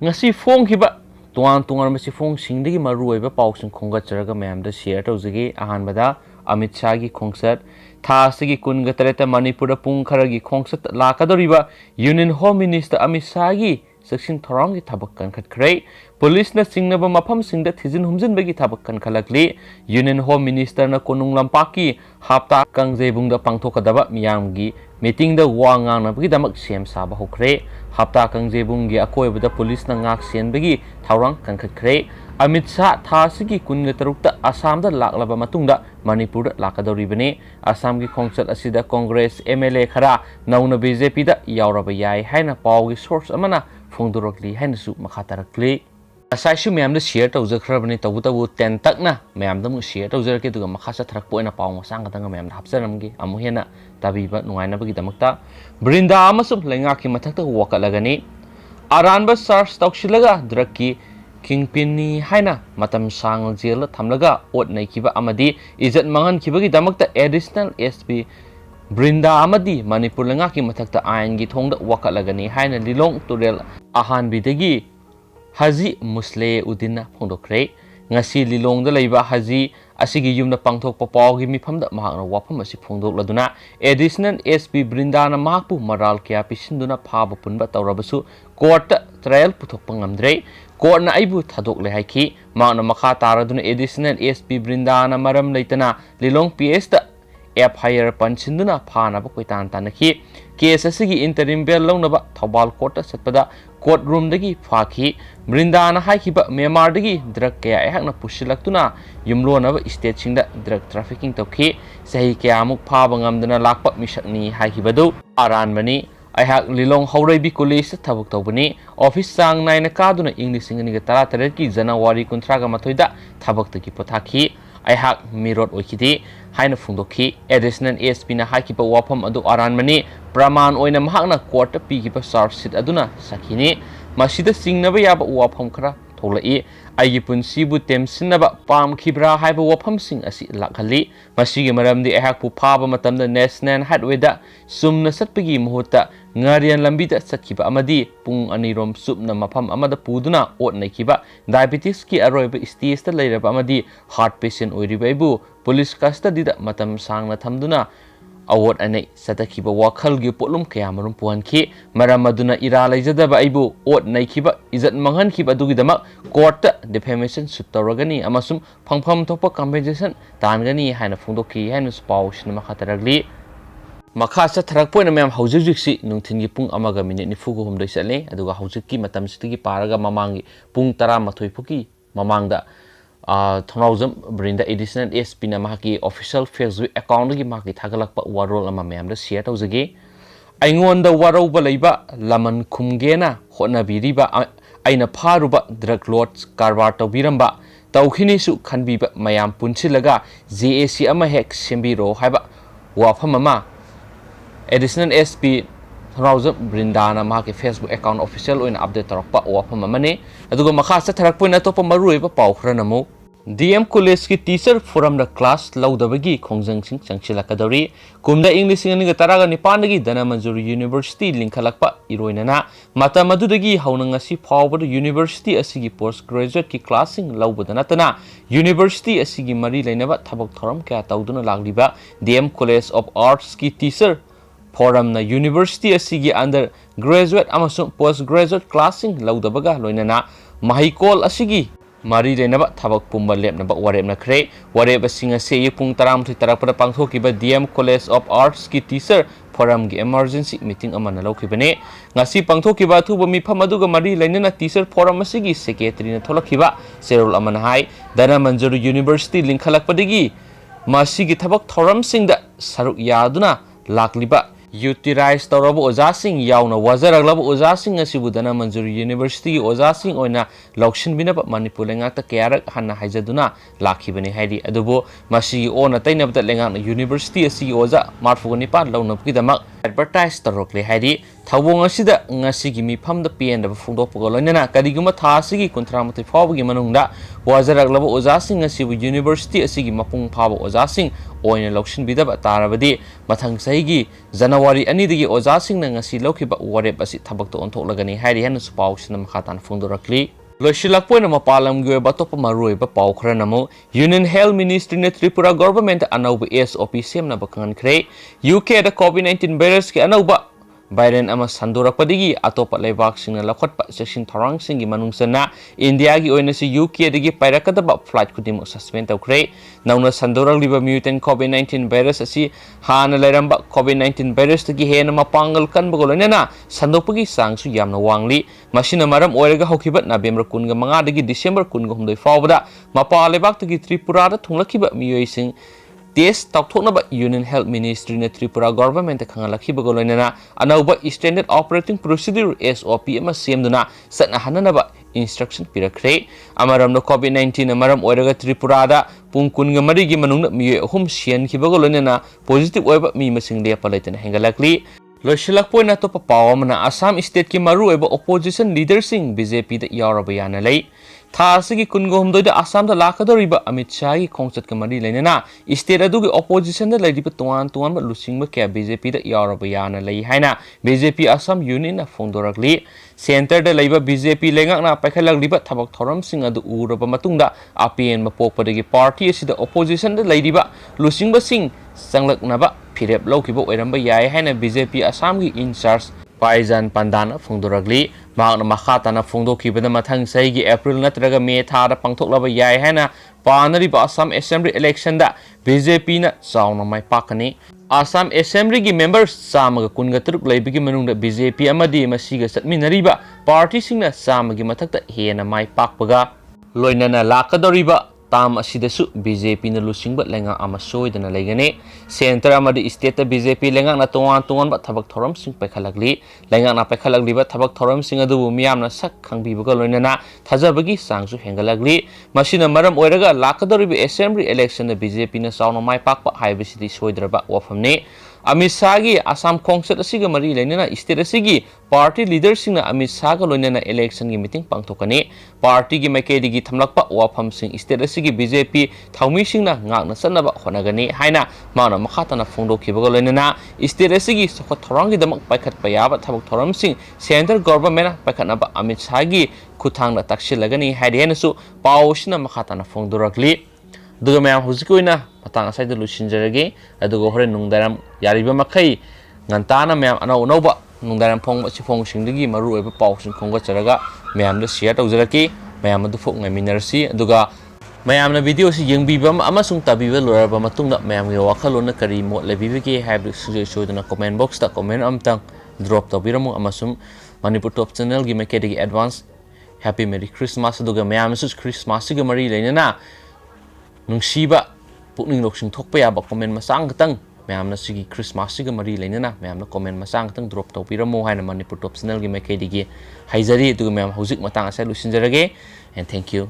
ngasi phong hiba tuan tungar masi phong singdagi maru oiba pausing khongatjaraga mayamda share tawjagi ahanbada Amit Shah gi khongsat thasigi kunga tareta Manipur pung kharagi khongsat lakadoriba Union Home Minister Amit Shah gi section thorong gi thabak kan khatkhrai police na singnaba mafam singda thijin humjin bagi thabak kan khalakli Union Home Minister na konung lampaki hapta kangjebung da pangthokadaba miyam gi meeting da wangang na bagi damak sem saba hokre hapta kangjebung gi akoibada police na ngak sen bagi thawrang kan khatkhrai Amit Shah thasigi kunga tarukta Assam da laklaba matungda Manipur da lakadoribane Assam gi khongsat asida Congress MLA khara nauna BJP da yauraba yai haina pawgi source amana phongdorokli haina su makhatarakli asaisu mayam da share tawjakhrabani tabu 10 takna mayam da mu share tawjarke duga makhasa tharakpoina pawng sangatanga mayam da hapsaramgi amu hena tabiba nungaina bagi damakta Brinda amasum lenga ki mathakta wakalagani aranba search tawsilaga drakki Kingpin haina matam sang jail thamlaga ot naikiba amadi izat mangan kibagi damakta additional SP Brinda amadi Manipur langa ki mathakta ain gi thongda wakalagani haina Lilong Turel ahan bidagi Haji Musle Udina phongdokre ngasi Lilong da leiba Haji asigi yumna pangthok papaw gi mifamda mahakna wafam asi phongdokladuna additional SP Brinda na mahakpu maral kya pisinduna phaba punba tawrabasu court trial puthok pangamdre court na aibu thadok le haiki maana makha taraduna additional SP Brinda na maram leitana Lilong PS da FIR pansinduna phana ba koitan tanaki case asigi interim bail lawnaba Thobal court ta satpada court room dagi phaki Brinda na haikiba Myanmar dagi drug kaya ehakna pusilaktuna yumlona ba state singda drug trafficking tawki sahi kaya amuk phaba ngamdana lakpa misakni haikibadu aran bani Aihak Lilong Haureibi College thabuk tawbani office sang naina kaduna English singani ga tara taret ki January 13 ga mathoida thabak taki pothaki Aihak mirot oikidi haina phungdokhi additional SP na hakiba wafam adu aranmani praman oina mahakna court pi kiba charge sheet aduna sakini masida singnaba yaba wafam khara tholai aigi punsibu temsinaba pam khibra haiba wafam sing asi lakhali masigi maramdi ahak pu phaba matamda national highway da sumna satpagi muhuta ngarian lambi da sakhiba amadi pung anirom supna mafam amada puduna ot naikiba diabetes ki aroiba stage ta leiraba amadi heart patient oiriba ibu police custody da matam sangna thamduna award anei satakiba wakhal gi polum kayamarum puanki maramaduna ira laijadaba aibu ot naikiba izat manghan kiba dugi dama court defamation suit tawragani amasum phangpham thokpa compensation tangani haina phungdoki haina spaw sinema khataragli makha sa tharak poina mem haujik si nungthin gi pung amaga minute ni fugu hum doi sale aduga haujik ki matam sitigi paraga mamangi pung 13 phuki mamangda Thonauzam Brinda additional SP na mahaki official Facebook account gi mahaki thagalakpa warol ama mem da share tawjagi aingonda warauba leiba laman khumgena honabiriba aina pharuba drug lords karbar tawbiramba tawkhini su khanbiba mayam punchilaga JAC ama hek sembiro haiba wafam ama additional SP Thonauzam Brinda na mahaki Facebook account official oina update tarakpa wafam amane aduga makha sa tharakpoina topa maruiba pawkhra namu DM College ki teacher forum da class laudabagi khongjang sing changchilakadori kumda English ngani ga taraga nipandagi Dana Manjuri University linkhalakpa iroinana mata madudagi haunanga si phawbada university asigi postgraduate ki classing laubadana tana university asigi mari lainaba thabak thoram kya tawduna lagliba DM College of Arts ki teacher forum na university asigi under graduate amasung postgraduate classing laudabaga loinana mahikol asigi Mari Renaba Tabak Pumba Lep Naba Wareb Nakre, Wareb Singa Say Pung Taram to Tarapura Panghoki by DM College of Arts ki teacher forum gi emergency meeting amana lokibane ngasi pangthoki ba thu bami phamaduga mari lainana teacher forum asigi secretary na tholakhiba serol amana hai Dana Manjuri University linkhalakpadigi masigi thabak thoram singda saruk yaduna lakliba utilize tawraba ojasing yauna wazaraglaba ojasing asibu Dana Manjuri University ojasing oina laukshin binaba Manipur lengakta kyarak hanna haijaduna lakhibani haidi adubo masigi ona tainabda lengakna university asigi oja marfugani pa launapki damak advertise tarokle haidi thawong asida ngasigi mifamda pn da phungdokpa loinana kadiguma tha asigi 38 fawgi manungda wazaraglaba ojasing asibu university asigi mapung phaba ojasing ओइना लौसिनबिदब तारबदि मथंग सहीगी January 2 दगी ओजासिंगना ngasi लौखिबा वारेप असि थबक्तो ओंथोक्लगनी हाइरि हेन सुपाउसिन मखातान फोंदोरक्ली लोइसिलक्पोइना मपालमगी ओइबा तोप मरुइबा पाउ खरा नमु union health ministry ने Tripura government अनौब SOP सेमना बखंखरे UK दा COVID-19 virus के अनौबा Byron अमा संदोरकपदगी अतोप लेबाकसिंगना लखटपा section थरांगसिंगी मनुंगसना India की ओइनसी UK दगी पाइरकदबा फ्लाइट खुदिमो सस्पेंड तौखरे नौना संदोरकलिबा म्यूटेंट COVID-19 वायरस असि हाना लेरंबा COVID-19 वायरस तगी हेना मपांगल कनबगो लोइनना संदोपगी सांगसु यामना वांगली मसिना मरम ओइरगा हौखिबा नवेम्बर 15 दगी डिसेंबर 19 फावबदा मपा लेबाक तगी त्रिपुरा दा थुंगलखिबा मियोइसिंग टेस्ट तौथोनबा यूनियन हेल्थ मिनिस्ट्री ने त्रिपुरा गवर्नमेंट खंगलखिबगो लोइनना अनौबा स्टैंडर्ड ऑपरेटिंग प्रोसीड्यूर SOP अमा सेमदुना सतनहननबा इंस्ट्रक्शन पिरखरे अमरमनो COVID-19 अमरम ओइरगा त्रिपुरादा पुंग 13 गी मनुंग मिये अहुम सियनखिबगो लोइनना पॉजिटिव ओइबा मी मसिंग लेपा लेतन हेंगलकली लोइसिलक्पोइना तोप पावमना असम स्टेट की मरु ओइबा ओपोजिशन लीडर सिंह BJP दा यारबा याना लई थासगी कुनगोमदोय असम दा लाखदोरिबा अमित शाह की खोंगचत का मरी लेना स्टेट अदुगी ओपोजिशन दा लैदिबा तोआन तोआन लुसिंगबा क्या BJP दा यारबा याना लई हाइना BJP असम यूनियन ना फोंदोरकली सेंटर दा लैबा BJP लेंगाकना पाइखलगलिबा थबक थोरमसिंग अदु उरबा मतुंगदा APN मपोकपदगी पार्टी असिदा ओपोजिशन दा लैदिबा लुसिंगबा सिंग संगलकनबा फिरेप लौखिबा ओइरंबा याय हाइना BJP असम की इंचार्ज पाइजान पंदाना फोंदोरकली मागना मखाताना फोंदोखिबदा मथंग सहीगी अप्रैल नत्रगा मे थादा पांथोक्लबा याय हाइना पानरिबा असम असेंबली इलेक्शन दा BJP ना चावना माय पाकनी असम असेंबली की मेंबर्स चामगा कुनगतरुक लैबिगी मनुंगदा BJP अमदी मसीगा चटमिनरिबा पार्टी सिंगना चामगी मथक्ता हेना माय पाकपगा लोइनना लाकदोरिबा ताम असिदसु BJP ना लुसिंगबा लेंगा अमा सोइदना लेगने सेंटर अमदी स्टेट ता BJP लेंगा ना तोआन तोआनबा थबक थोरम सिंग पैखलगली लेंगा ना पैखलगलीबा थबक थोरम सिंग अदुबु मियामना सक खंगबिबगा लोइनना थाजबगी सांगसु हेंगलगली मसिना मरम ओइरगा लाकदोरिबा असेंबली इलेक्शन दा BJP ना साउना माय पाकपा हाइबसिदि सोइद्रबा वफमने अमित शाह की असम खोंगचत असिगा मरी लेना स्टेट असिगी पार्टी लीडर सिंगना अमित शाह का लोइनना इलेक्शन की मीटिंग पांगथोकनी पार्टी की मैकेदिगी थमलकपा वाफम सिंग स्टेट असिगी BJP थौमी सिंगना ngakna sanaba honagani haina mauna makhatana phongdokhibaga loinana state asigi sokot thorangi damak paikhatpa yaba thabak thoram sing central government paikhatnaba Amit Shah gi khuthangna taksilagani haidenasu pausina makhatana phongdorakli duga mayam huzikoina matang asai da lusinjarage adugo hore nungdaram yariba makai ngantana mayam anau noba nungdaram phong si phong singdagi maru oiba pausing khongga charaga mayam da share tawjaraki mayam adu phok ngaminarsi aduga mayam na video si yengbibam amasung tabiba loraba matungna mayam ge wakhalona kari mo lebibege haib suje shoduna comment box ta comment amtang drop tabiramu amasung Manipur Top Channel gi makedi advance happy merry Christmas aduga mayam su Christmas gi mari leinana nungsiba pukning loksing thokpa ya ba comment masang gatang mayam na sigi Christmas gi mari leinana mayam na comment masang gatang drop tabiramu haina Manipur Top Channel gi makedi gi haizari aduga mayam hujik matang asa lusinjarage and thank you.